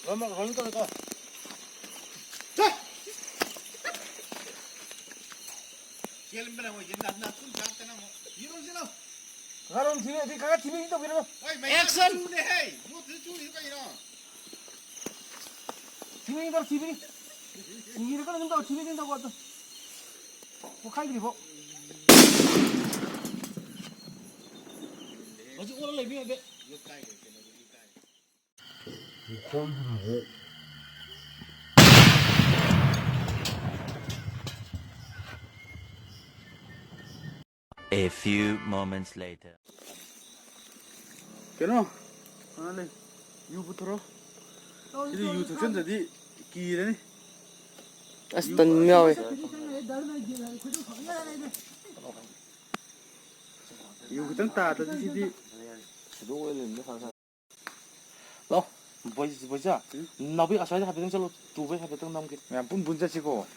얼마가 걸릴까? Kailan mo yan? Natun ka na mo. Yun sila. 가론 팀에 어디 가가 팀에 있다 그러면 Oy, may action mo hey. Mo tutu ito kayo. 팀에 있다 팀에 이를 끊는다고 팀에 된다고 하던 뭐 칼들이 뭐 어제 오늘 레비가 돼. A few moments later. Keno, ano ni? You butro. Ini you section jadi kiri ni. Aston miao. You kitang tata di sini. 너 뭐지? 나비 아사히 하베등 잘로 두배 하베등 남게. Ngampun bunca sih kok.